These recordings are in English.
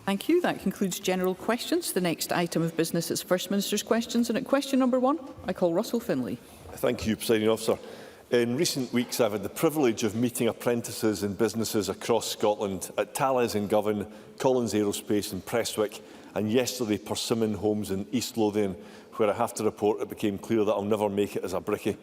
Thank you. That concludes general questions. The next item of business is First Minister's questions. And at question number 1, I call Russell Finlay. Thank you, Presiding Officer. In recent weeks, I've had the privilege of meeting apprentices in businesses across Scotland at Thales in Govan, Collins Aerospace in Prestwick, and yesterday Persimmon Homes in East Lothian, where I have to report it became clear that I'll never make it as a brickie.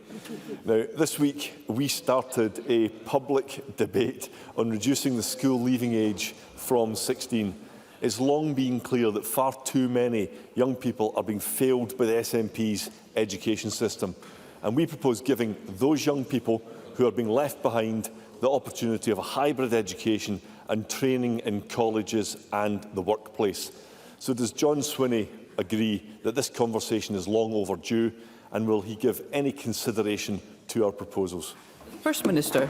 Now, this week we started a public debate on reducing the school leaving age from 16. It's long been clear that far too many young people are being failed by the SNP's education system. And we propose giving those young people who are being left behind the opportunity of a hybrid education and training in colleges and the workplace. So does John Swinney agree that this conversation is long overdue, and will he give any consideration to our proposals? First Minister.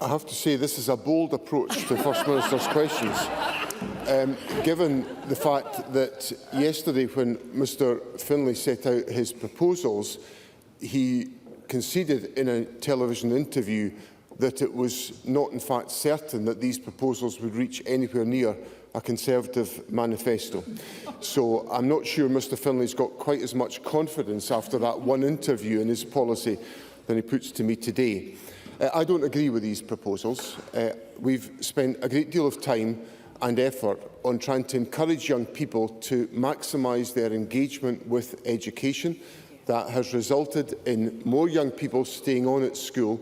I have to say this is a bold approach to First Minister's questions. Given the fact that yesterday, when Mr Finlay set out his proposals, he conceded in a television interview that it was not in fact certain that these proposals would reach anywhere near a Conservative manifesto. So I'm not sure Mr Finlay's got quite as much confidence after that one interview in his policy than he puts to me today. I don't agree with these proposals. We've spent a great deal of time and effort on trying to encourage young people to maximise their engagement with education. That has resulted in more young people staying on at school,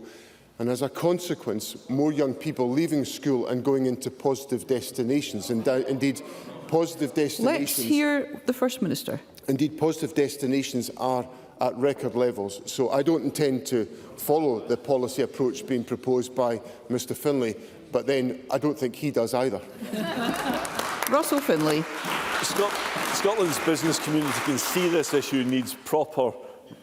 and as a consequence, more young people leaving school and going into positive destinations. And indeed, positive destinations. Let's hear the First Minister. Indeed, positive destinations are at record levels. So I don't intend to follow the policy approach being proposed by Mr Finlay, but then I don't think he does either. Russell Finlay. Scotland's business community can see this issue needs proper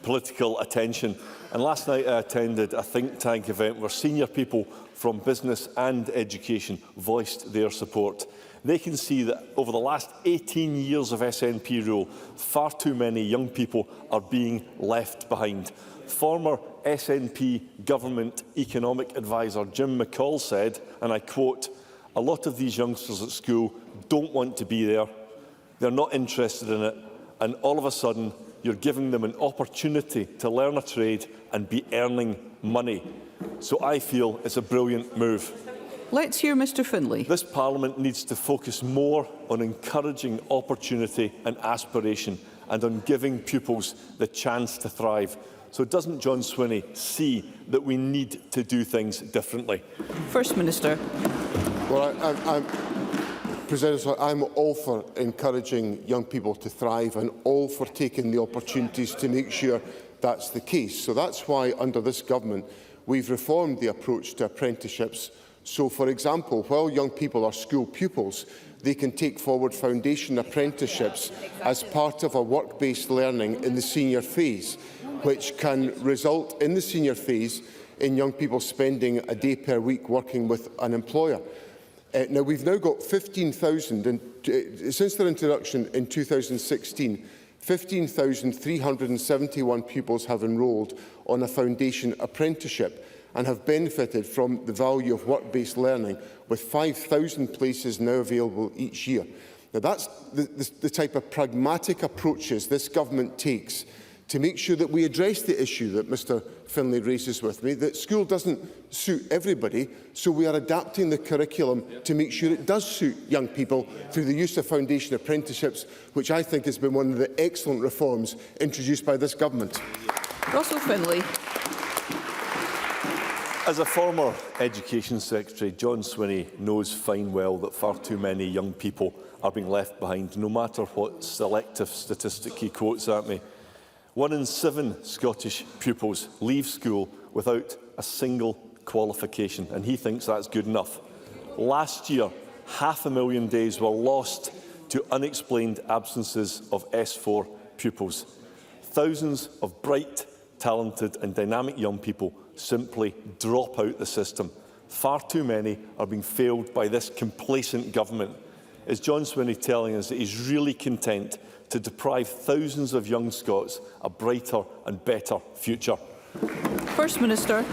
political attention. And last night I attended a think tank event where senior people from business and education voiced their support. They can see that over the last 18 years of SNP rule, far too many young people are being left behind. Former SNP government economic advisor Jim McCall said, and I quote, "A lot of these youngsters at school don't want to be there, they're not interested in it, and all of a sudden you're giving them an opportunity to learn a trade and be earning money." So I feel it's a brilliant move. Let's hear Mr Finlay. This Parliament needs to focus more on encouraging opportunity and aspiration, and on giving pupils the chance to thrive. So doesn't John Swinney see that we need to do things differently? First Minister. Well, I'm all for encouraging young people to thrive and all for taking the opportunities to make sure that's the case. So that's why, under this government, we've reformed the approach to apprenticeships. So, for example, while young people are school pupils, they can take forward foundation apprenticeships as part of a work-based learning in the senior phase, which can result in the senior phase in young people spending a day per week working with an employer. Now, we've now got 15,000, and since their introduction in 2016, 15,371 pupils have enrolled on a foundation apprenticeship and have benefited from the value of work-based learning, with 5,000 places now available each year. Now, that's the type of pragmatic approaches this government takes to make sure that we address the issue that Mr Finlay raises with me, that school doesn't suit everybody, so we are adapting the curriculum to make sure it does suit young people through the use of foundation apprenticeships, which I think has been one of the excellent reforms introduced by this government. Russell Finlay. As a former Education Secretary, John Swinney knows fine well that far too many young people are being left behind, no matter what selective statistic he quotes at me. 1 in 7 Scottish pupils leave school without a single qualification, and he thinks that's good enough. Last year, 500,000 days were lost to unexplained absences of S4 pupils. Thousands of bright, talented and dynamic young people simply drop out the system. Far too many are being failed by this complacent government. Is John Swinney telling us that he's really content to deprive thousands of young Scots a brighter and better future? First Minister.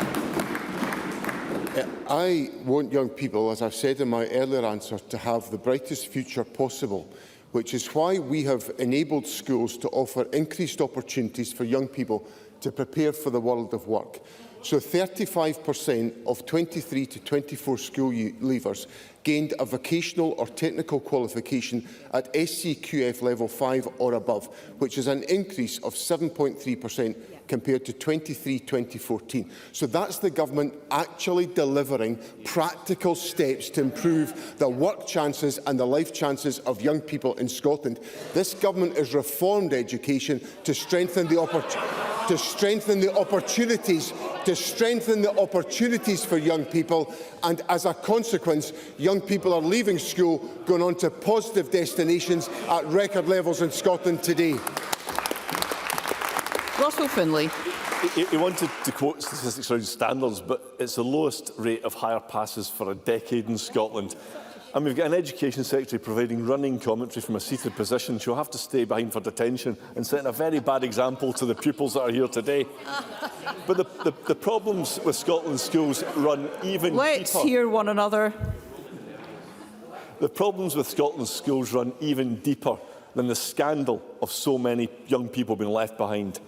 I want young people, as I've said in my earlier answer, to have the brightest future possible, which is why we have enabled schools to offer increased opportunities for young people to prepare for the world of work. So 35% of 23 to 24 school leavers gained a vocational or technical qualification at SCQF level 5 or above, which is an increase of 7.3% compared to 2014. So that's the government actually delivering practical steps to improve the work chances and the life chances of young people in Scotland. This government has reformed education to strengthen the opportunities for young people, and as a consequence, young people are leaving school, going on to positive destinations at record levels in Scotland today. Russell Finlay. He wanted to quote statistics around standards, but it's the lowest rate of higher passes for a decade in Scotland. And we've got an Education Secretary providing running commentary from a seated position. She'll have to stay behind for detention and setting a very bad example to the pupils that are here today. But the problems with Scotland's schools run even deeper. Let's hear one another. The problems with Scotland's schools run even deeper than the scandal of so many young people being left behind.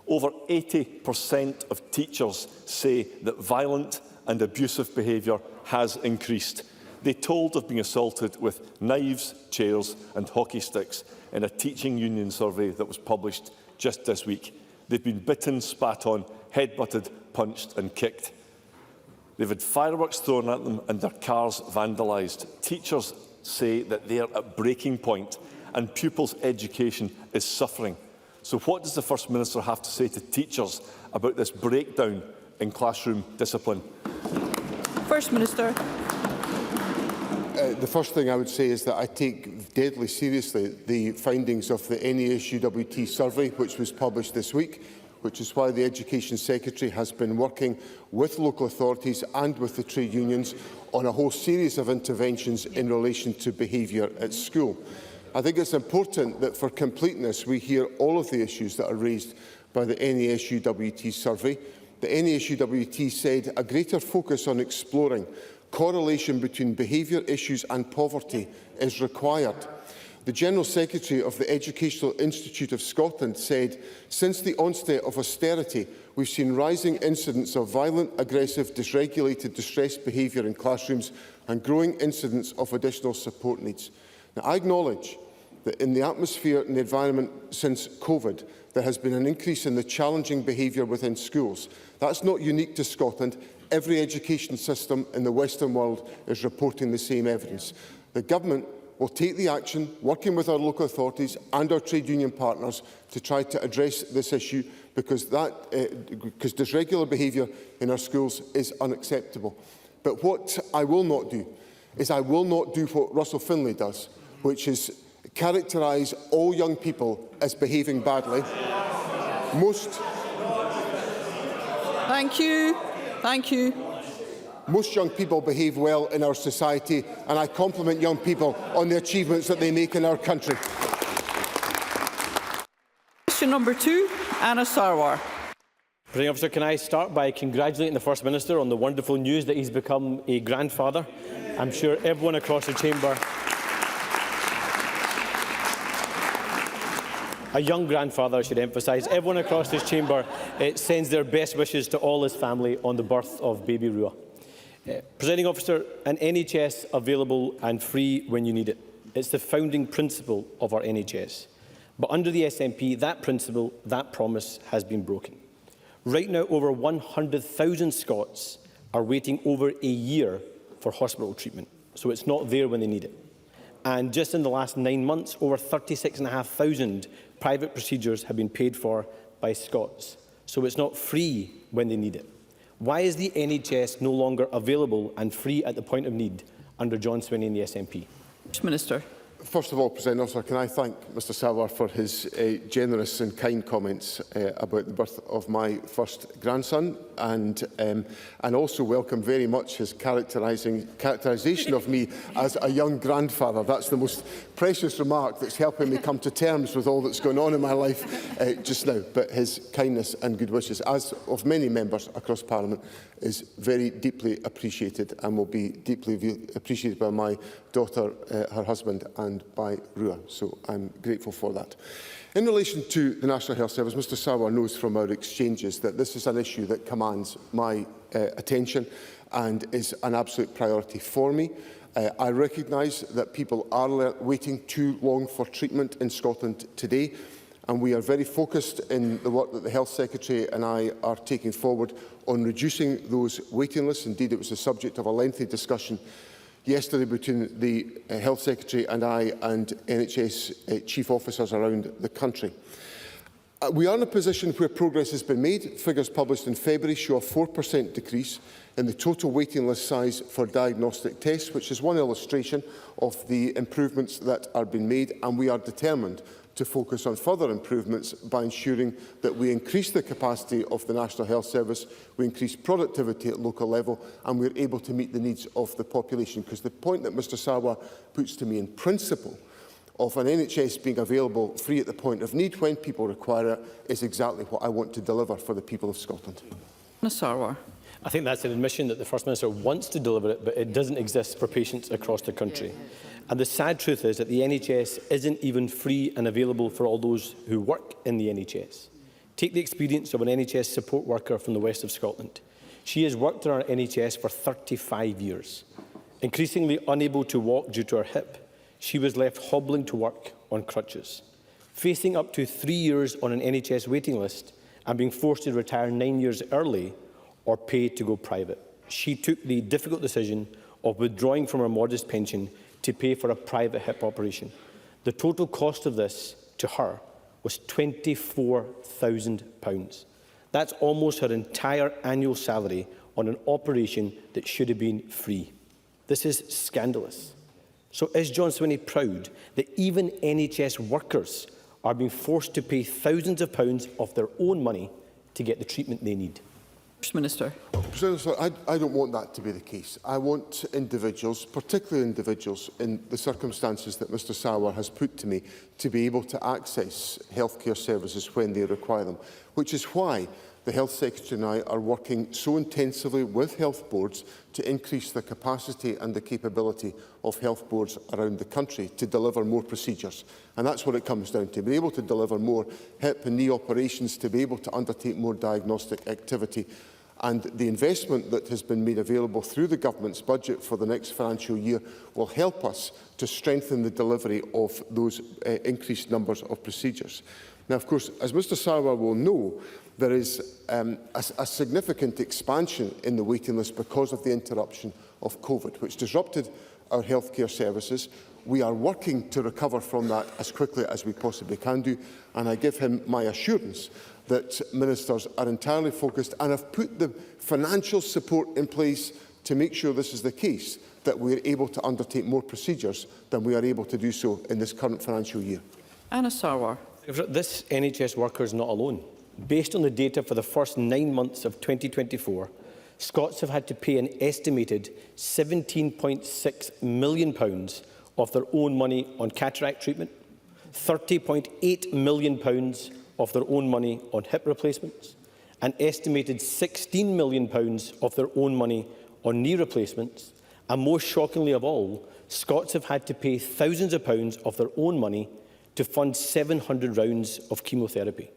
Over 80% of teachers say that violent and abusive behaviour has increased. They told of being assaulted with knives, chairs and hockey sticks in a teaching union survey that was published just this week. They've been bitten, spat on, headbutted, punched and kicked. They've had fireworks thrown at them and their cars vandalised. Teachers say that they are at breaking point and pupils' education is suffering. So what does the First Minister have to say to teachers about this breakdown in classroom discipline? First Minister. The first thing I would say is that I take deadly seriously the findings of the NASUWT survey, which was published this week, which is why the Education Secretary has been working with local authorities and with the trade unions on a whole series of interventions in relation to behaviour at school. I think it's important that for completeness we hear all of the issues that are raised by the NASUWT survey. The NASUWT said a greater focus on exploring correlation between behaviour issues and poverty is required. The General Secretary of the Educational Institute of Scotland said, since the onset of austerity, we've seen rising incidents of violent, aggressive, dysregulated, distressed behaviour in classrooms and growing incidents of additional support needs. Now, I acknowledge that in the atmosphere and the environment since COVID, there has been an increase in the challenging behaviour within schools. That's not unique to Scotland. Every education system in the Western world is reporting the same evidence. The Government will take the action, working with our local authorities and our trade union partners, to try to address this issue, because dysregular behaviour in our schools is unacceptable. But what I will not do is I will not do what Russell Finlay does, which is characterise all young people as behaving badly. Thank you. Thank you. Most young people behave well in our society, and I compliment young people on the achievements that they make in our country. Question number 2, Anna Sarwar. Presiding Officer, can I start by congratulating the First Minister on the wonderful news that he's become a grandfather? I'm sure everyone across the chamber, a young grandfather, I should emphasise, everyone across this chamber sends their best wishes to all his family on the birth of baby Rua. Presiding Officer, an NHS available and free when you need it. It's the founding principle of our NHS. But under the SNP, that principle, that promise has been broken. Right now, over 100,000 Scots are waiting over a year for hospital treatment, so it's not there when they need it. And just in the last 9 months, over 36,500 private procedures have been paid for by Scots, so it's not free when they need it. Why is the NHS no longer available and free at the point of need under John Swinney and the SNP? Minister. First of all, President Officer, can I thank Mr Sawar for his generous and kind comments about the birth of my first grandson, and also welcome very much his characterisation of me as a young grandfather. That's the most precious remark that's helping me come to terms with all that's going on in my life just now. But his kindness and good wishes, as of many members across Parliament, is very deeply appreciated and will be deeply appreciated by my daughter, her husband, and by Rua. So I'm grateful for that. In relation to the National Health Service, Mr Sawar knows from our exchanges that this is an issue that commands my attention and is an absolute priority for me. I recognise that people are waiting too long for treatment in Scotland today, and we are very focused in the work that the Health Secretary and I are taking forward on reducing those waiting lists. Indeed, it was the subject of a lengthy discussion yesterday between the Health Secretary and I and NHS chief officers around the country. We are in a position where progress has been made. Figures published in February show a 4% decrease in the total waiting list size for diagnostic tests, which is one illustration of the improvements that are being made, and we are determined to focus on further improvements by ensuring that we increase the capacity of the National Health Service, we increase productivity at local level, and we are able to meet the needs of the population. Because the point that Mr Sawar puts to me in principle of an NHS being available free at the point of need when people require it is exactly what I want to deliver for the people of Scotland. Sarwar. I think that's an admission that the First Minister wants to deliver it, but it doesn't exist for patients across the country. And the sad truth is that the NHS isn't even free and available for all those who work in the NHS. Take the experience of an NHS support worker from the west of Scotland. She has worked in our NHS for 35 years. Increasingly unable to walk due to her hip, she was left hobbling to work on crutches. Facing up to 3 years on an NHS waiting list and being forced to retire 9 years early or pay to go private. She took the difficult decision of withdrawing from her modest pension to pay for a private hip operation. The total cost of this to her was £24,000. That's almost her entire annual salary on an operation that should have been free. This is scandalous. So is John Swinney proud that even NHS workers are being forced to pay thousands of pounds of their own money to get the treatment they need? First Minister. I don't want that to be the case. I want individuals, particularly individuals in the circumstances that Mr Sawar has put to me, to be able to access healthcare services when they require them, which is why the Health Secretary and I are working so intensively with health boards to increase the capacity and the capability of health boards around the country to deliver more procedures. And that's what it comes down to, be able to deliver more hip and knee operations, to be able to undertake more diagnostic activity. And the investment that has been made available through the government's budget for the next financial year will help us to strengthen the delivery of those increased numbers of procedures. Now, of course, as Mr Sawar will know, there is a significant expansion in the waiting list because of the interruption of COVID, which disrupted our healthcare services. We are working to recover from that as quickly as we possibly can do, and I give him my assurance that ministers are entirely focused and have put the financial support in place to make sure this is the case, that we are able to undertake more procedures than we are able to do so in this current financial year. Anna Sarwar. This NHS worker is not alone. Based on the data for the first 9 months of 2024, Scots have had to pay an estimated £17.6 million of their own money on cataract treatment, £30.8 million of their own money on hip replacements, an estimated £16 million of their own money on knee replacements, and most shockingly of all, Scots have had to pay thousands of pounds of their own money to fund 700 rounds of chemotherapy.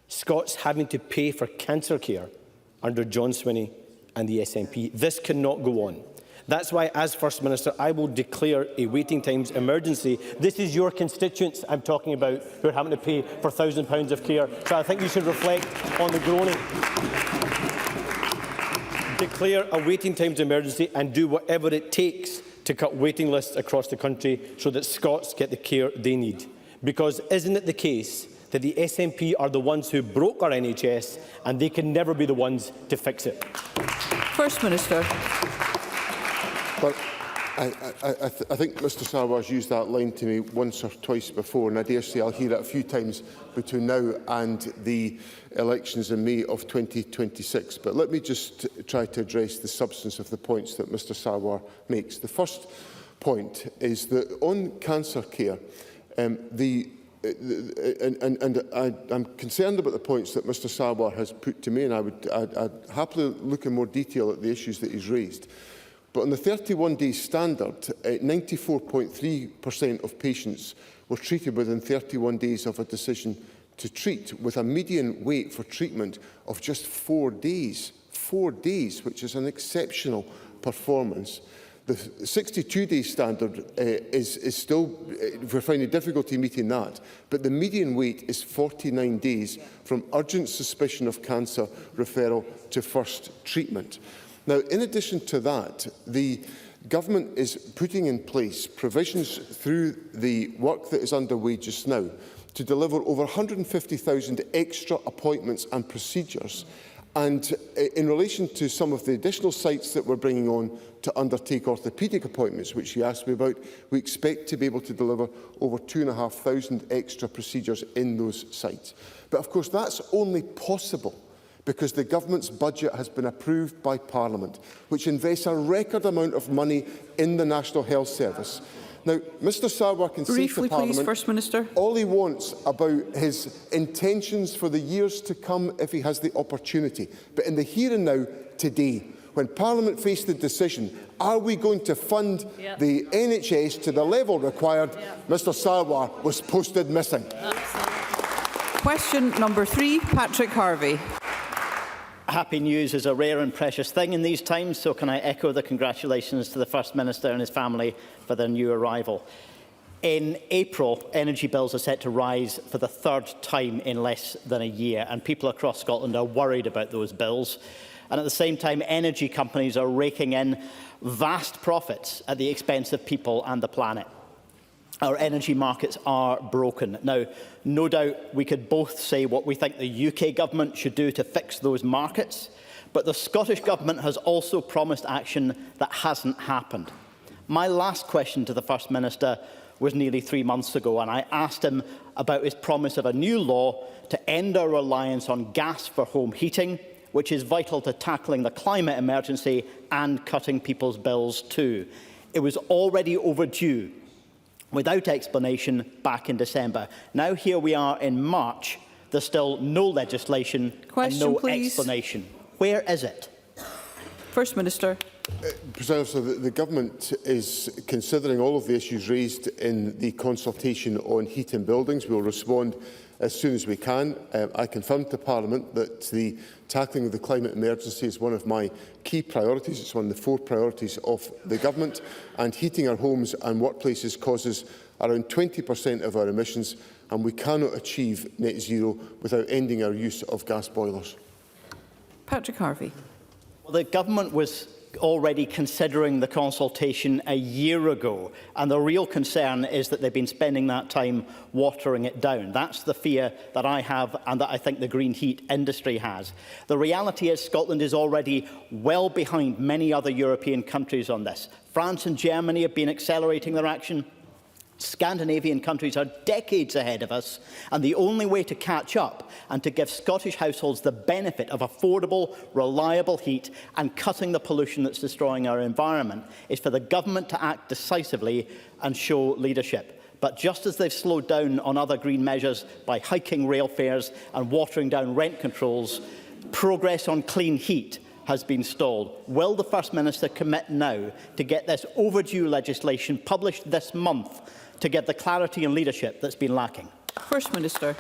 Scots having to pay for cancer care under John Swinney and the SNP. This cannot go on. That's why, as First Minister, I will declare a waiting times emergency. This is your constituents I'm talking about who are having to pay for £1,000 of care. So I think you should reflect on the groaning. Declare a waiting times emergency and do whatever it takes to cut waiting lists across the country so that Scots get the care they need. Because isn't it the case that the SNP are the ones who broke our NHS and they can never be the ones to fix it? First Minister. Well, I think Mr Sarwar's used that line to me once or twice before, and I dare say I'll hear it a few times between now and the elections in May of 2026. But let me just try to address the substance of the points that Mr Sarwar makes. The first point is that on cancer care, I'm concerned about the points that Mr Sarwar has put to me, and I'd happily look in more detail at the issues that he's raised. But on the 31-day standard, 94.3% of patients were treated within 31 days of a decision to treat, with a median wait for treatment of just 4 days. 4 days, which is an exceptional performance. The 62-day standard is still, we're finding difficulty meeting that, but the median wait is 49 days from urgent suspicion of cancer referral to first treatment. Now, in addition to that, the Government is putting in place provisions through the work that is underway just now to deliver over 150,000 extra appointments and procedures. And in relation to some of the additional sites that we're bringing on to undertake orthopaedic appointments, which you asked me about, we expect to be able to deliver over 2,500 extra procedures in those sites. But of course, that's only possible because the Government's budget has been approved by Parliament, which invests a record amount of money in the National Health Service. Now, Mr Sarwar can say to Parliament please, First Minister. All he wants about his intentions for the years to come if he has the opportunity. But in the here and now, today, when Parliament faced the decision, are we going to fund the NHS to the level required, Mr Sarwar was posted missing. Question number 3, Patrick Harvie. Happy news is a rare and precious thing in these times, so can I echo the congratulations to the First Minister and his family for their new arrival. In April, energy bills are set to rise for the third time in less than a year, and people across Scotland are worried about those bills. And at the same time, energy companies are raking in vast profits at the expense of people and the planet. Our energy markets are broken. Now, no doubt we could both say what we think the UK Government should do to fix those markets, but the Scottish Government has also promised action that hasn't happened. My last question to the First Minister was nearly 3 months ago, and I asked him about his promise of a new law to end our reliance on gas for home heating, which is vital to tackling the climate emergency and cutting people's bills too. It was already overdue, without explanation, back in December. Now here we are in March, there's still no legislation and no explanation. Where is it? First Minister. President Officer, the Government is considering all of the issues raised in the consultation on heat in buildings. We will respond as soon as we can. I confirmed to Parliament that the tackling of the climate emergency is one of my key priorities. It's one of the 4 priorities of the Government, and heating our homes and workplaces causes around 20% of our emissions, and we cannot achieve net zero without ending our use of gas boilers. Patrick Harvie. Well, the Government was already considering the consultation a year ago, and the real concern is that they've been spending that time watering it down. That's the fear that I have and that I think the green heat industry has. The reality is Scotland is already well behind many other European countries on this. France and Germany have been accelerating their action. Scandinavian countries are decades ahead of us, and the only way to catch up and to give Scottish households the benefit of affordable, reliable heat and cutting the pollution that's destroying our environment is for the Government to act decisively and show leadership. But just as they've slowed down on other green measures by hiking rail fares and watering down rent controls, progress on clean heat has been stalled. Will the First Minister commit now to get this overdue legislation published this month to get the clarity and leadership that's been lacking? First Minister.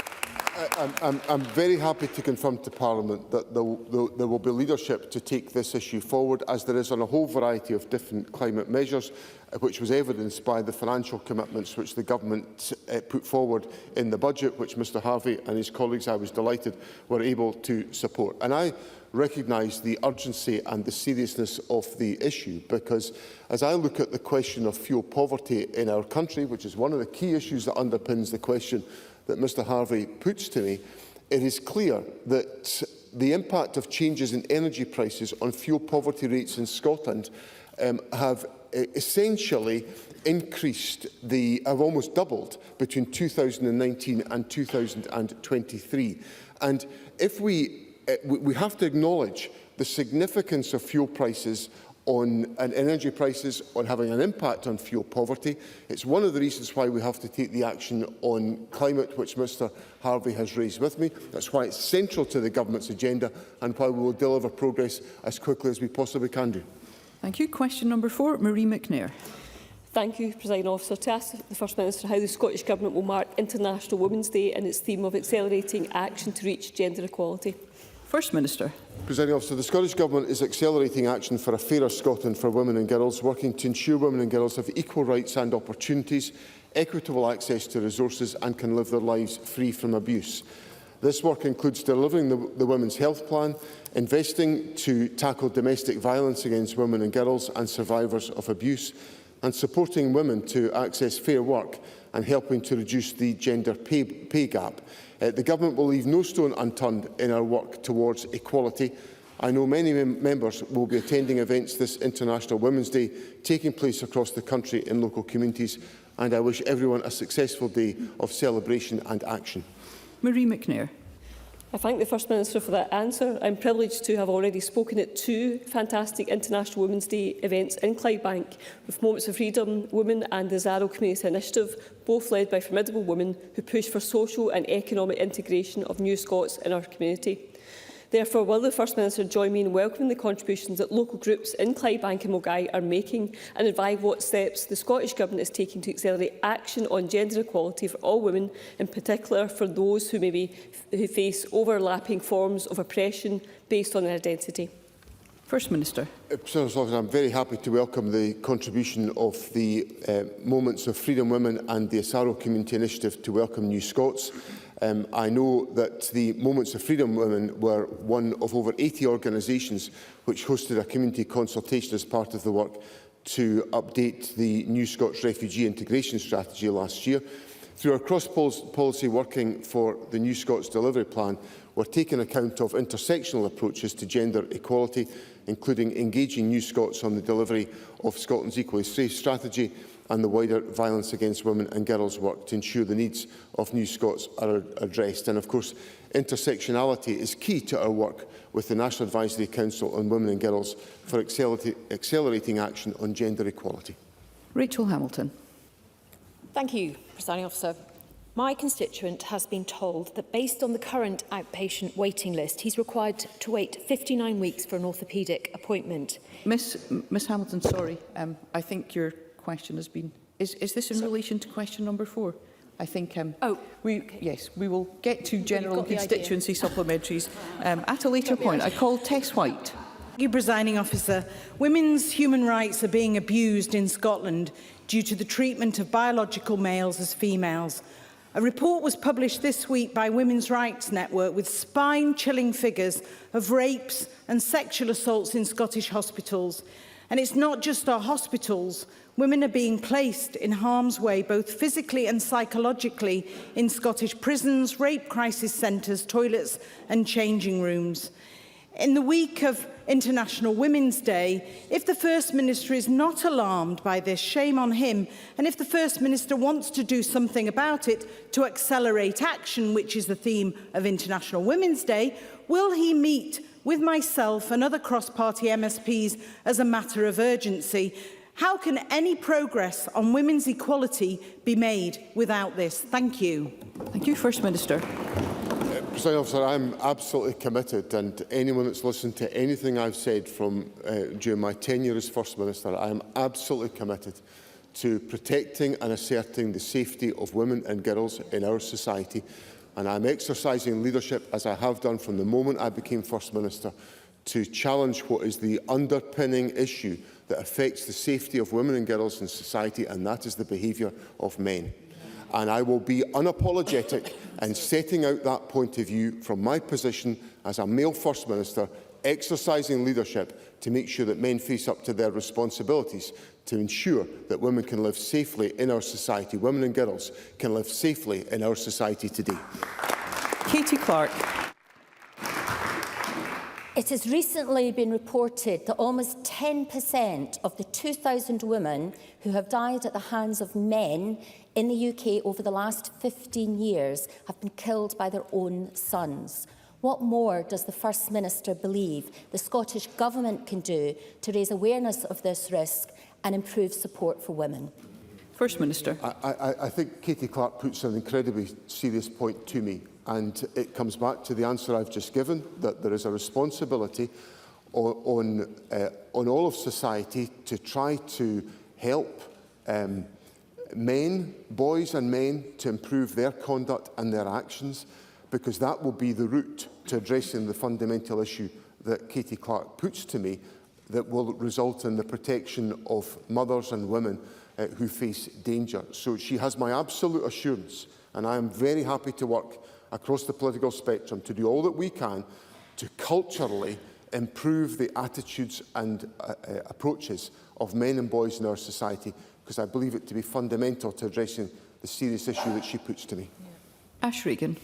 I'm very happy to confirm to Parliament that there will be leadership to take this issue forward, as there is on a whole variety of different climate measures, which was evidenced by the financial commitments which the Government put forward in the budget, which Mr Harvie and his colleagues, I was delighted, were able to support. And I recognise the urgency and the seriousness of the issue, because as I look at the question of fuel poverty in our country, which is one of the key issues that underpins the question that Mr Harvie puts to me, it is clear that the impact of changes in energy prices on fuel poverty rates in Scotland have essentially increased have almost doubled between 2019 and 2023. And if we have to acknowledge the significance of fuel prices and energy prices on having an impact on fuel poverty. It's one of the reasons why we have to take the action on climate, which Mr Harvey has raised with me. That's why it's central to the Government's agenda and why we will deliver progress as quickly as we possibly can do. Thank you. Question number 4, Marie McNair. Thank you, Presiding Officer. To ask the First Minister how the Scottish Government will mark International Women's Day and its theme of accelerating action to reach gender equality. First Minister. Presiding Officer, the Scottish Government is accelerating action for a fairer Scotland for women and girls, working to ensure women and girls have equal rights and opportunities, equitable access to resources and can live their lives free from abuse. This work includes delivering the Women's Health Plan, investing to tackle domestic violence against women and girls and survivors of abuse, and supporting women to access fair work and helping to reduce the gender pay gap. The Government will leave no stone unturned in our work towards equality. I know many members will be attending events this International Women's Day taking place across the country in local communities, and I wish everyone a successful day of celebration and action. Marie McNair. I thank the First Minister for that answer. I'm privileged to have already spoken at 2 fantastic International Women's Day events in Clydebank with Moments of Freedom Women and the Zaro Community Initiative, both led by formidable women who push for social and economic integration of new Scots in our community. Therefore, will the First Minister join me in welcoming the contributions that local groups in Clydebank and Milngavie are making and advise what steps the Scottish Government is taking to accelerate action on gender equality for all women, in particular for those who who face overlapping forms of oppression based on their identity? First Minister. I'm very happy to welcome the contribution of the Moments of Freedom Women and the Asaro Community Initiative to welcome new Scots. I know that the Moments of Freedom Women were one of over 80 organisations which hosted a community consultation as part of the work to update the New Scots Refugee Integration Strategy last year. Through our cross-policy working for the New Scots Delivery Plan, we're taking account of intersectional approaches to gender equality, including engaging New Scots on the delivery of Scotland's Equally Safe strategy and the wider violence against women and girls work to ensure the needs of New Scots are addressed. And of course, intersectionality is key to our work with the National Advisory Council on Women and Girls for accelerating action on gender equality. Rachel Hamilton. Thank you, Presiding Officer. My constituent has been told that based on the current outpatient waiting list, he's required to wait 59 weeks for an orthopaedic appointment. Miss Hamilton, sorry, I think your question has been... Is this in relation to question number 4? I think... Yes, we will get to general constituency supplementaries at a later point. I call Tess White. Thank you, Presiding Officer. Women's human rights are being abused in Scotland due to the treatment of biological males as females. A report was published this week by Women's Rights Network with spine-chilling figures of rapes and sexual assaults in Scottish hospitals. And it's not just our hospitals. Women are being placed in harm's way, both physically and psychologically, in Scottish prisons, rape crisis centres, toilets and changing rooms. In the week of International Women's Day, if the First Minister is not alarmed by this, shame on him. And if the First Minister wants to do something about it to accelerate action, which is the theme of International Women's Day, will he meet with myself and other cross-party MSPs as a matter of urgency? How can any progress on women's equality be made without this? Thank you. Thank you, First Minister. Presiding Officer, I'm absolutely committed, and anyone that's listened to anything I've said from during my tenure as First Minister, I am absolutely committed to protecting and asserting the safety of women and girls in our society. And I'm exercising leadership, as I have done from the moment I became First Minister, to challenge what is the underpinning issue that affects the safety of women and girls in society, and that is the behaviour of men. And I will be unapologetic in setting out that point of view from my position as a male First Minister, exercising leadership to make sure that men face up to their responsibilities to ensure that women can live safely in our society. Women and girls can live safely in our society today. Katie Clark. It has recently been reported that almost 10% of the 2,000 women who have died at the hands of men in the UK over the last 15 years have been killed by their own sons. What more does the First Minister believe the Scottish Government can do to raise awareness of this risk and improve support for women? First Minister. I think Katie Clark puts an incredibly serious point to me, and it comes back to the answer I've just given, that there is a responsibility on all of society to try to help men, boys and men, to improve their conduct and their actions, because that will be the route to addressing the fundamental issue that Katie Clark puts to me, that will result in the protection of mothers and women who face danger. So she has my absolute assurance, and I am very happy to work across the political spectrum to do all that we can to culturally improve the attitudes and approaches of men and boys in our society, because I believe it to be fundamental to addressing the serious issue that she puts to me. Ash Regan.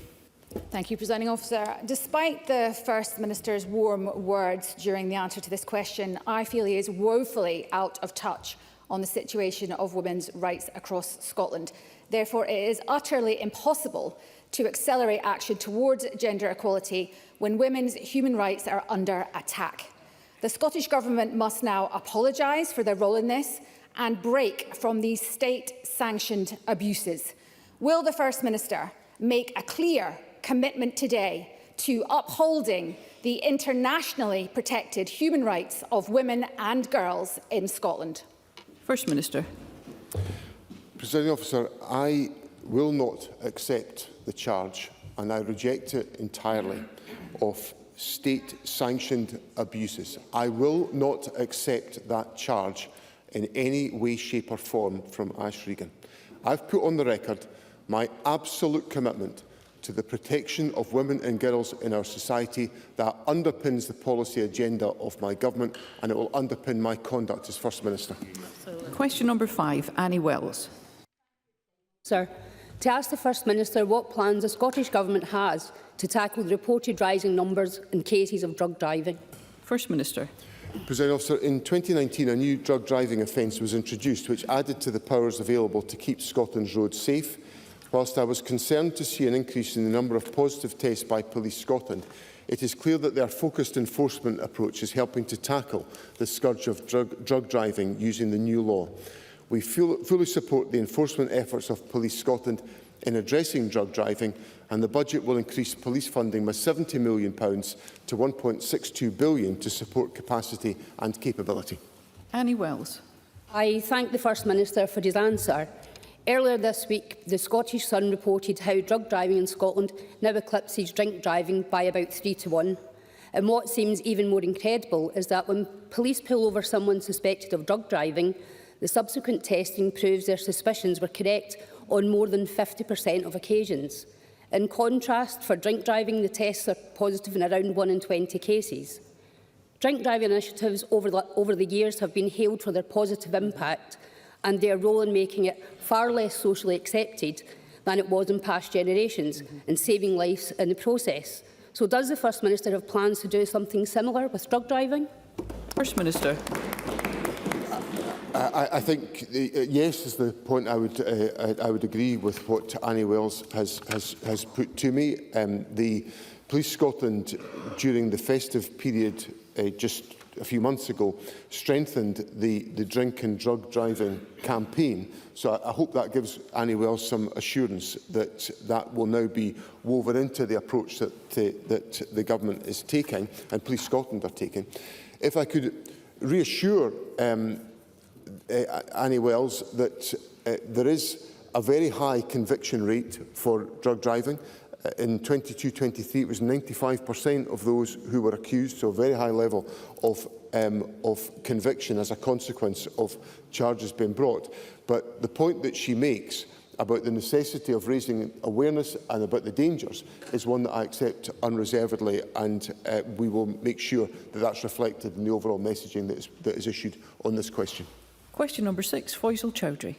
Thank you, Presiding Officer. Despite the First Minister's warm words during the answer to this question, I feel he is woefully out of touch on the situation of women's rights across Scotland. Therefore, it is utterly impossible to accelerate action towards gender equality when women's human rights are under attack. The Scottish Government must now apologise for their role in this and break from these state-sanctioned abuses. Will the First Minister make a clear commitment today to upholding the internationally protected human rights of women and girls in Scotland? First Minister. Presiding Officer, I will not accept the charge, and I reject it entirely, of state-sanctioned abuses. I will not accept that charge in any way, shape or form from Ash Regan. I've put on the record my absolute commitment to the protection of women and girls in our society. That underpins the policy agenda of my government, and it will underpin my conduct as First Minister. Question number 5, Annie Wells. Sir, to ask the First Minister what plans the Scottish Government has to tackle the reported rising numbers and cases of drug driving. First Minister. Presiding Officer, in 2019 a new drug driving offence was introduced which added to the powers available to keep Scotland's roads safe. Whilst I was concerned to see an increase in the number of positive tests by Police Scotland, it is clear that their focused enforcement approach is helping to tackle the scourge of drug driving using the new law. We fully support the enforcement efforts of Police Scotland in addressing drug driving, and the budget will increase police funding by £70 million to £1.62 billion to support capacity and capability. Annie Wells. I thank the First Minister for his answer. Earlier this week, the Scottish Sun reported how drug driving in Scotland now eclipses drink driving by about 3 to 1. And what seems even more incredible is that when police pull over someone suspected of drug driving, the subsequent testing proves their suspicions were correct on more than 50% of occasions. In contrast, for drink driving, the tests are positive in around 1 in 20 cases. Drink driving initiatives over the years have been hailed for their positive impact and their role in making it far less socially accepted than it was in past generations, and saving lives in the process. So does the First Minister have plans to do something similar with drug driving? First Minister. I think yes is the point. I would agree with what Annie Wells has put to me. The Police Scotland during the festive period just a few months ago strengthened the drink and drug driving campaign. So I hope that gives Annie Wells some assurance that that will now be woven into the approach that the government is taking and Police Scotland are taking. If I could reassure Annie Wells that there is a very high conviction rate for drug driving. In 22-23, it was 95% of those who were accused, so a very high level of conviction as a consequence of charges being brought. But the point that she makes about the necessity of raising awareness and about the dangers is one that I accept unreservedly, and we will make sure that that's reflected in the overall messaging that is issued on this question. Question number 6, Faisal Chowdhury.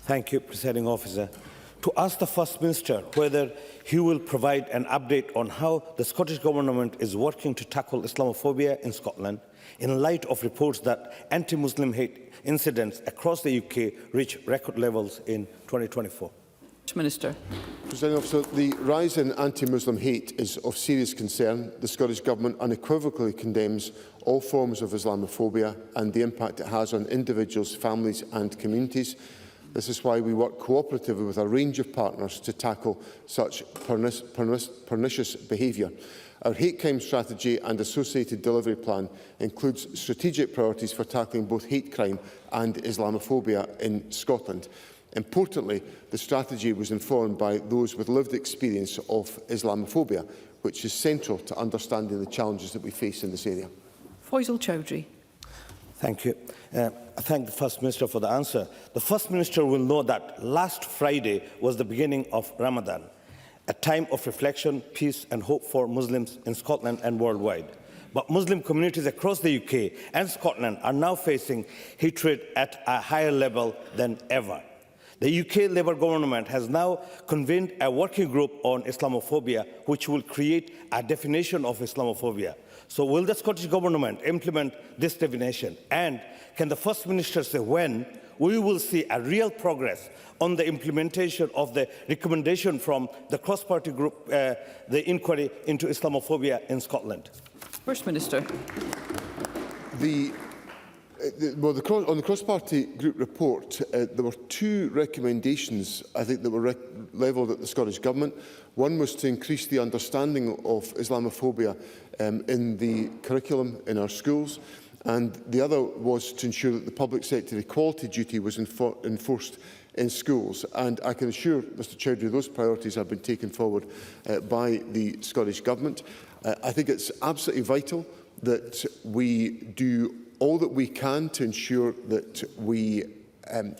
Thank you, Presiding Officer. to ask the First Minister whether he will provide an update on how the Scottish Government is working to tackle Islamophobia in Scotland, in light of reports that anti-Muslim hate incidents across the UK reach record levels in 2024. Minister. Presiding Officer, the rise in anti-Muslim hate is of serious concern. The Scottish Government unequivocally condemns all forms of Islamophobia and the impact it has on individuals, families and communities. This is why we work cooperatively with a range of partners to tackle such pernicious behaviour. Our hate crime strategy and associated delivery plan includes strategic priorities for tackling both hate crime and Islamophobia in Scotland. Importantly, the strategy was informed by those with lived experience of Islamophobia, which is central to understanding the challenges that we face in this area. Faisal Chowdhury. Thank you. I thank the First Minister for the answer. The First Minister will know that last Friday was the beginning of Ramadan, a time of reflection, peace and hope for Muslims in Scotland and worldwide. But Muslim communities across the UK and Scotland are now facing hatred at a higher level than ever. The UK Labour government has now convened a working group on Islamophobia, which will create a definition of Islamophobia. So will the Scottish Government implement this definition? And can the First Minister say when we will see a real progress on the implementation of the recommendation from the cross-party group, the inquiry into Islamophobia in Scotland? First Minister. On the cross-party group report, there were two recommendations, I think, that were levelled at the Scottish Government. One was to increase the understanding of Islamophobia in the curriculum in our schools, and the other was to ensure that the public sector equality duty was enforced in schools. And I can assure Mr Chowdhury those priorities have been taken forward by the Scottish Government. I think it's absolutely vital that we do all that we can to ensure that we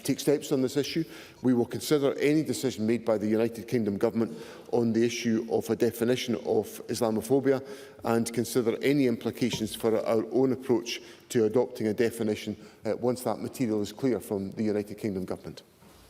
take steps on this issue. We will consider any decision made by the United Kingdom Government on the issue of a definition of Islamophobia and consider any implications for our own approach to adopting a definition once that material is clear from the United Kingdom Government.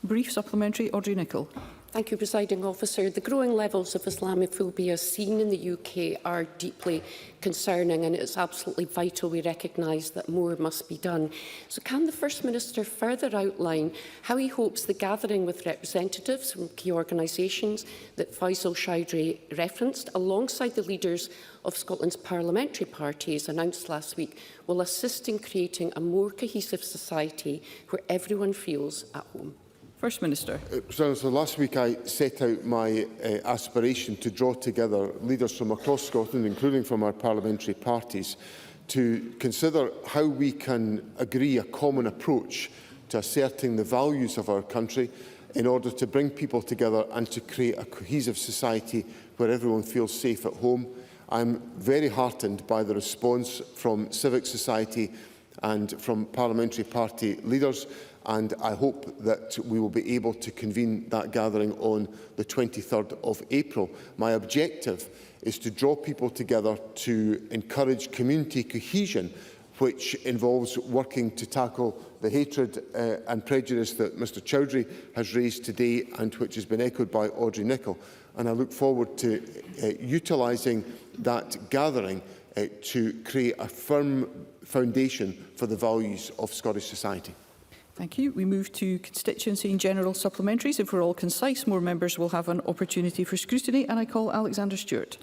Brief supplementary, Audrey Nicholl. Thank you, Presiding Officer. The growing levels of Islamophobia seen in the UK are deeply concerning, and it's absolutely vital we recognise that more must be done. So can the First Minister further outline how he hopes the gathering with representatives from key organisations that Faisal Chowdhury referenced, alongside the leaders of Scotland's parliamentary parties announced last week, will assist in creating a more cohesive society where everyone feels at home? First Minister. So last week I set out my aspiration to draw together leaders from across Scotland, including from our parliamentary parties, to consider how we can agree a common approach to asserting the values of our country in order to bring people together and to create a cohesive society where everyone feels safe at home. I'm very heartened by the response from civic society and from parliamentary party leaders, and I hope that we will be able to convene that gathering on the 23rd of April. My objective is to draw people together to encourage community cohesion, which involves working to tackle the hatred and prejudice that Mr Chowdhury has raised today and which has been echoed by Audrey Nicholl. And I look forward to utilising that gathering to create a firm foundation for the values of Scottish society. Thank you. We move to constituency and general supplementaries. If we're all concise, more members will have an opportunity for scrutiny, and I call Alexander Stewart.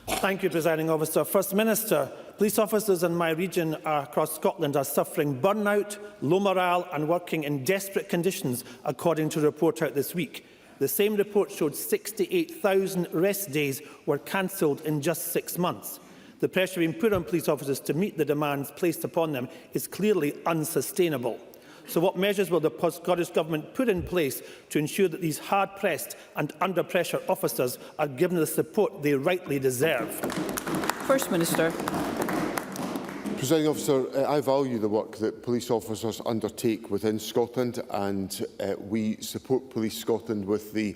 Thank you, Presiding Officer. First Minister, police officers in my region across Scotland are suffering burnout, low morale and working in desperate conditions, according to a report out this week. The same report showed 68,000 rest days were cancelled in just 6 months. The pressure being put on police officers to meet the demands placed upon them is clearly unsustainable. So what measures will the Scottish Government put in place to ensure that these hard-pressed and under-pressure officers are given the support they rightly deserve? First Minister. Presiding Officer, I value the work that police officers undertake within Scotland, and we support Police Scotland with the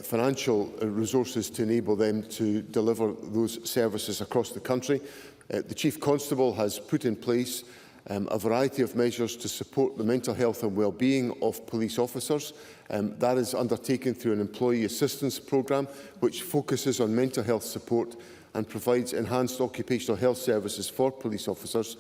financial resources to enable them to deliver those services across the country. The Chief Constable has put in place a variety of measures to support the mental health and well-being of police officers. That is undertaken through an employee assistance programme which focuses on mental health support and provides enhanced occupational health services for police officers.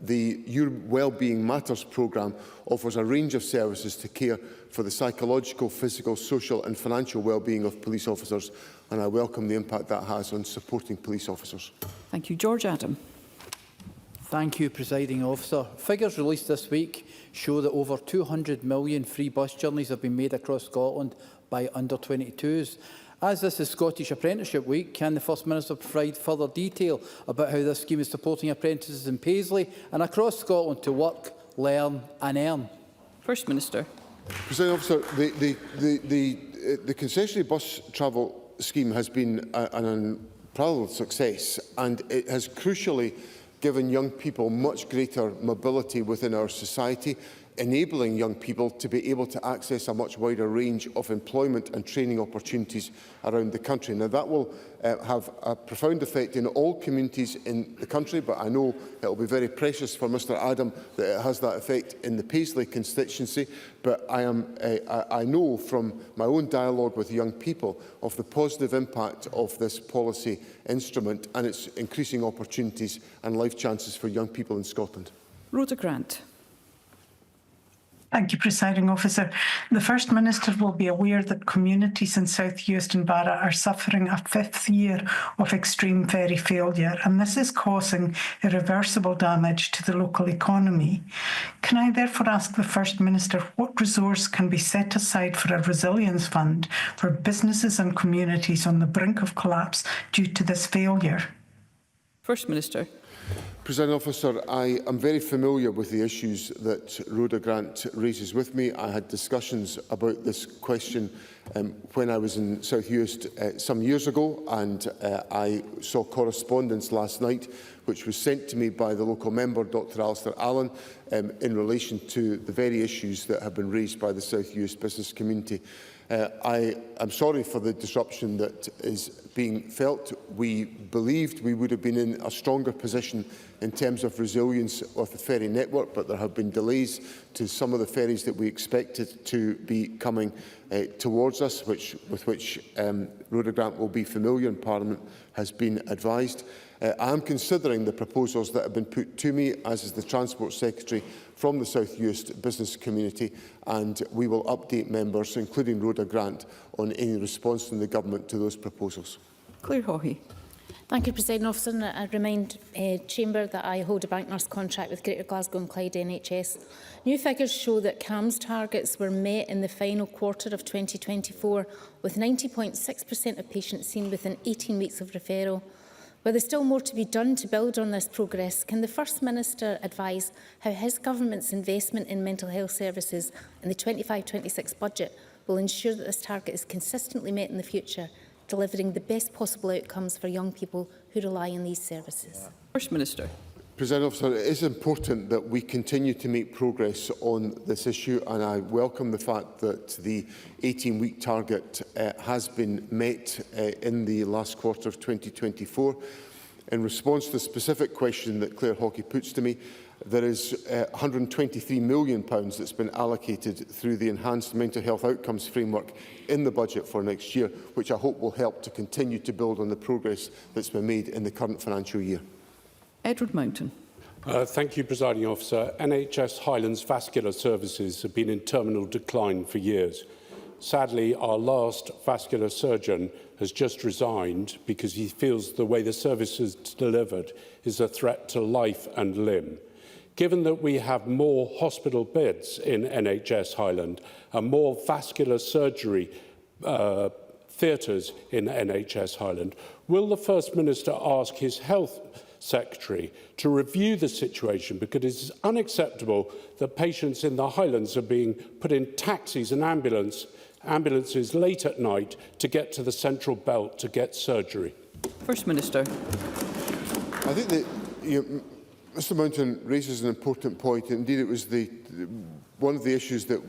The Your Wellbeing Matters programme offers a range of services to care for the psychological, physical, social and financial well-being of police officers, and I welcome the impact that has on supporting police officers. Thank you. George Adam. Thank you, Presiding Officer. Figures released this week show that over 200 million free bus journeys have been made across Scotland by under-22s. As this is Scottish Apprenticeship Week, can the First Minister provide further detail about how this scheme is supporting apprentices in Paisley and across Scotland to work, learn and earn? First Minister. Presiding Officer, the concessionary bus travel scheme has been an unparalleled success, and it has crucially given young people much greater mobility within our society, enabling young people to be able to access a much wider range of employment and training opportunities around the country. Now, that will have a profound effect in all communities in the country, but I know it will be very precious for Mr Adam that it has that effect in the Paisley constituency. But I know from my own dialogue with young people of the positive impact of this policy instrument and its increasing opportunities and life chances for young people in Scotland. Rhoda Grant. Thank you, Presiding Officer. The First Minister will be aware that communities in South Uist and Barra are suffering a 5th year of extreme ferry failure, and this is causing irreversible damage to the local economy. Can I therefore ask the First Minister what resource can be set aside for a resilience fund for businesses and communities on the brink of collapse due to this failure? First Minister. Presiding Officer, I am very familiar with the issues that Rhoda Grant raises with me. I had discussions about this question when I was in South Uist some years ago, and I saw correspondence last night which was sent to me by the local member, Dr Alistair Allen, in relation to the very issues that have been raised by the South Uist business community. I am sorry for the disruption that is being felt. We believed we would have been in a stronger position in terms of resilience of the ferry network, but there have been delays to some of the ferries that we expected to be coming towards us, with which Rhoda Grant will be familiar and Parliament has been advised. I am considering the proposals that have been put to me, as is the Transport Secretary from the South Uist business community, and we will update members, including Rhoda Grant, on any response from the Government to those proposals. Claire Haughey. Thank you, Presiding Officer. I remind Chamber that I hold a bank nurse contract with Greater Glasgow and Clyde NHS. New figures show that CAMS targets were met in the final quarter of 2024, with 90.6% of patients seen within 18 weeks of referral. While there's still more to be done to build on this progress, can the First Minister advise how his government's investment in mental health services in the 25-26 budget will ensure that this target is consistently met in the future, delivering the best possible outcomes for young people who rely on these services? First Minister. Presiding Officer, it is important that we continue to make progress on this issue, and I welcome the fact that the 18-week target has been met in the last quarter of 2024. In response to the specific question that Claire Haughey puts to me, there is £123 million that's been allocated through the Enhanced Mental Health Outcomes Framework in the budget for next year, which I hope will help to continue to build on the progress that's been made in the current financial year. Edward Mountain. Thank you, Presiding Officer. NHS Highlands vascular services have been in terminal decline for years. Sadly, our last vascular surgeon has just resigned because he feels the way the service is delivered is a threat to life and limb. Given that we have more hospital beds in NHS Highland and more vascular surgery theatres in NHS Highland, will the First Minister ask his Health Secretary to review the situation, because it is unacceptable that patients in the Highlands are being put in taxis and ambulances late at night to get to the Central Belt to get surgery? First Minister. I think that Mr Mountain raises an important point. Indeed, it was one of the issues that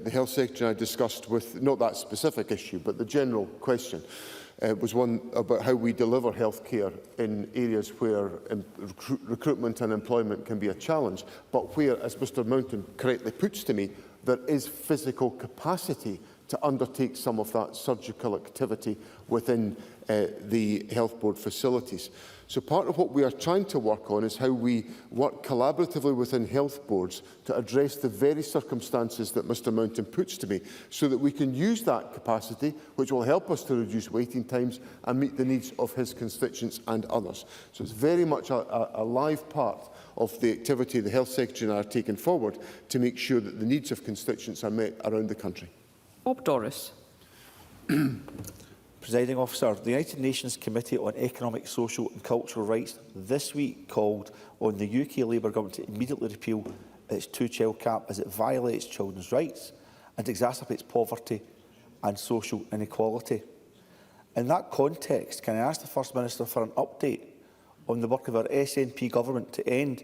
the Health Secretary and I discussed with, not that specific issue, but the general question. was one about how we deliver healthcare in areas where recruitment and employment can be a challenge, but where, as Mr Mountain correctly puts to me, there is physical capacity to undertake some of that surgical activity within the Health Board facilities. So part of what we are trying to work on is how we work collaboratively within health boards to address the very circumstances that Mr Mountain puts to me, so that we can use that capacity, which will help us to reduce waiting times and meet the needs of his constituents and others. So it's very much a live part of the activity the Health Secretary and I are taking forward to make sure that the needs of constituents are met around the country. Bob Doris. Presiding Officer, the United Nations Committee on Economic, Social and Cultural Rights this week called on the UK Labour Government to immediately repeal its two-child cap as it violates children's rights and exacerbates poverty and social inequality. In that context, can I ask the First Minister for an update on the work of our SNP government to end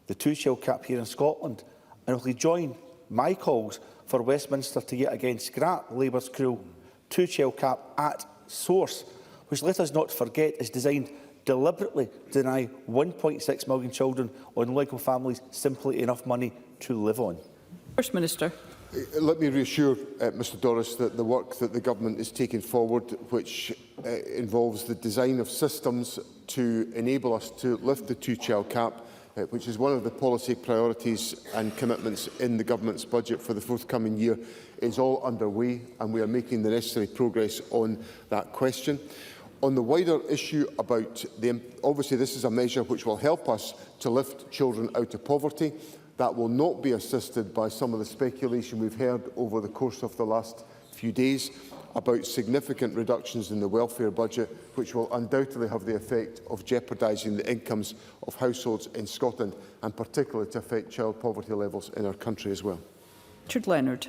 the two-child cap here in Scotland, and will he join my calls for Westminster to yet again scrap Labour's cruel two-child cap at source, which, let us not forget, is designed deliberately to deny 1.6 million children on legal families simply enough money to live on? First Minister. Let me reassure Mr Doris that the work that the Government is taking forward, which involves the design of systems to enable us to lift the two-child cap, which is one of the policy priorities and commitments in the Government's budget for the forthcoming year, is all underway, and we are making the necessary progress on that question. On the wider issue about obviously this is a measure which will help us to lift children out of poverty. That will not be assisted by some of the speculation we've heard over the course of the last few days about significant reductions in the welfare budget, which will undoubtedly have the effect of jeopardising the incomes of households in Scotland, and particularly to affect child poverty levels in our country as well. Richard Leonard.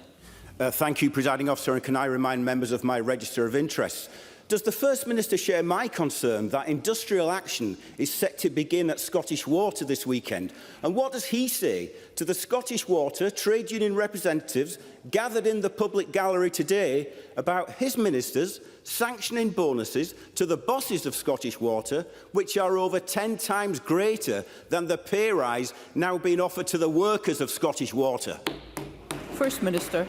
Thank you, Presiding Officer, and can I remind members of my register of interests? Does the First Minister share my concern that industrial action is set to begin at Scottish Water this weekend? And what does he say to the Scottish Water trade union representatives gathered in the public gallery today about his ministers sanctioning bonuses to the bosses of Scottish Water, which are over 10 times greater than the pay rise now being offered to the workers of Scottish Water? First Minister.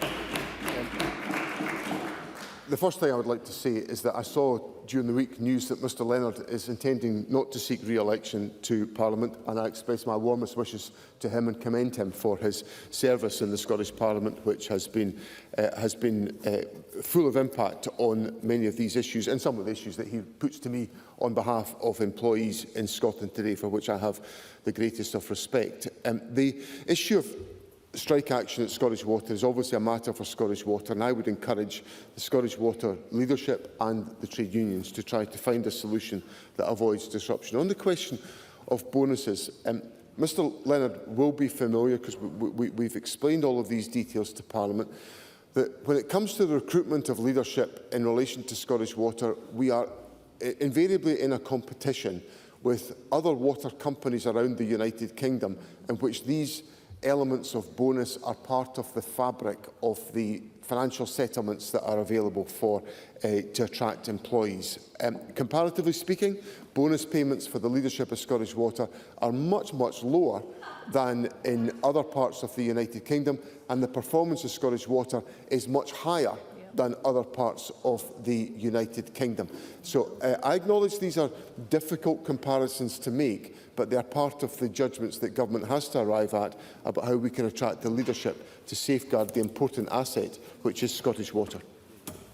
The first thing I would like to say is that I saw during the week news that Mr Leonard is intending not to seek re-election to Parliament, and I express my warmest wishes to him and commend him for his service in the Scottish Parliament, which has been full of impact on many of these issues and some of the issues that he puts to me on behalf of employees in Scotland today, for which I have the greatest of respect. The issue of strike action at Scottish Water is obviously a matter for Scottish Water, and I would encourage the Scottish Water leadership and the trade unions to try to find a solution that avoids disruption. On the question of bonuses, Mr Leonard will be familiar, because we've explained all of these details to Parliament, that when it comes to the recruitment of leadership in relation to Scottish Water, we are invariably in a competition with other water companies around the United Kingdom, in which these elements of bonus are part of the fabric of the financial settlements that are available to attract employees. Comparatively speaking, bonus payments for the leadership of Scottish Water are much, much lower than in other parts of the United Kingdom, and the performance of Scottish Water is much higher than other parts of the United Kingdom. So I acknowledge these are difficult comparisons to make, but they are part of the judgments that government has to arrive at about how we can attract the leadership to safeguard the important asset which is Scottish Water.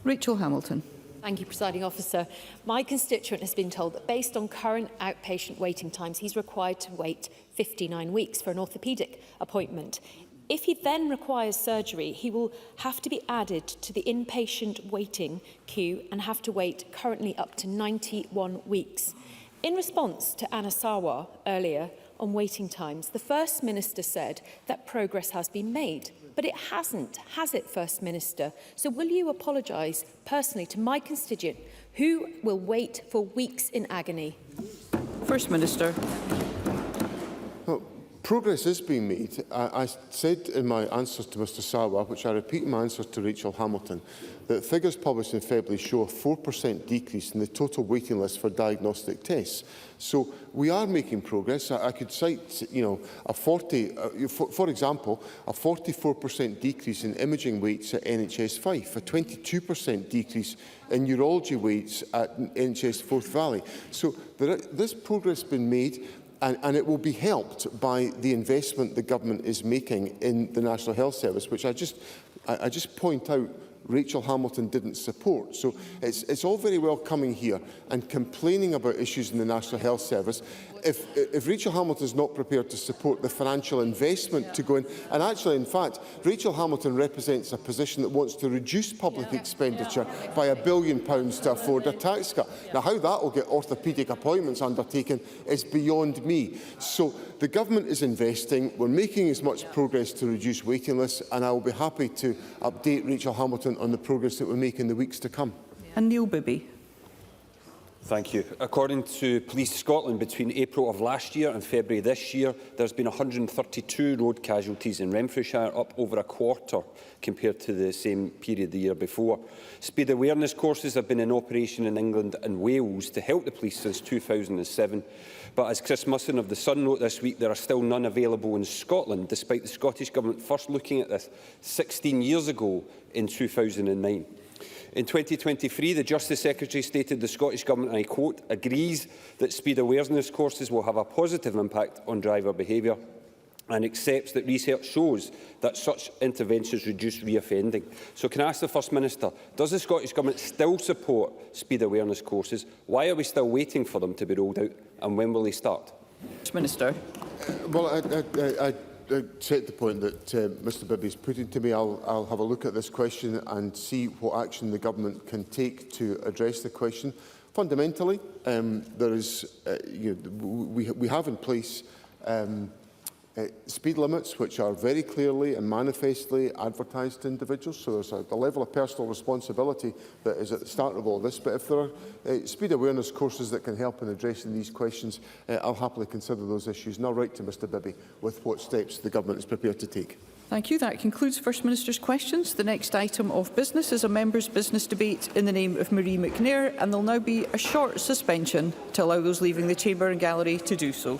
Rachel Hamilton. Thank you, Presiding Officer. My constituent has been told that based on current outpatient waiting times, he's required to wait 59 weeks for an orthopaedic appointment. If he then requires surgery, he will have to be added to the inpatient waiting queue and have to wait currently up to 91 weeks. In response to Anna Sarwar earlier on waiting times, the First Minister said that progress has been made. But it hasn't, has it, First Minister? So will you apologise personally to my constituent who will wait for weeks in agony? First Minister. Well, Progress is being made. I said in my answers to Mr Sawa, which I repeat in my answers to Rachel Hamilton, that figures published in February show a 4% decrease in the total waiting list for diagnostic tests. So we are making progress. I could cite, for example, a 44% decrease in imaging weights at NHS Fife, a 22% decrease in neurology weights at NHS Forth Valley. So this progress has been made. And it will be helped by the investment the government is making in the National Health Service, which I just point out Rachel Hamilton didn't support. So it's all very well coming here and complaining about issues in the National Health Service. If Rachel Hamilton is not prepared to support the financial investment to go in, and actually, in fact, Rachel Hamilton represents a position that wants to reduce public expenditure by £1 billion to afford a tax cut. Now, how that will get orthopaedic appointments undertaken is beyond me. So the government is investing. We're making as much progress to reduce waiting lists, and I will be happy to update Rachel Hamilton on the progress that we make in the weeks to come. And Neil Bibby. Thank you. According to Police Scotland, between April of last year and February this year, there's been 132 road casualties in Renfrewshire, up over a quarter compared to the same period the year before. Speed awareness courses have been in operation in England and Wales to help the police since 2007. But as Chris Musson of The Sun wrote this week, there are still none available in Scotland, despite the Scottish Government first looking at this 16 years ago in 2009. In 2023, the Justice Secretary stated the Scottish Government, and I quote, agrees that speed awareness courses will have a positive impact on driver behaviour and accepts that research shows that such interventions reduce reoffending. So can I ask the First Minister, does the Scottish Government still support speed awareness courses? Why are we still waiting for them to be rolled out, and when will they start? Minister. I take the point that Mr Bibby is putting to me. I'll have a look at this question and see what action the government can take to address the question. Fundamentally, there is, we have in place speed limits which are very clearly and manifestly advertised to individuals, so there's a level of personal responsibility that is at the start of all this. But if there are speed awareness courses that can help in addressing these questions, I'll happily consider those issues, and I'll write to Mr Bibby with what steps the government is prepared to take. Thank you. That concludes First Minister's questions. The next item of business is a members' business debate in the name of Marie McNair, and there will now be a short suspension to allow those leaving the chamber and gallery to do so.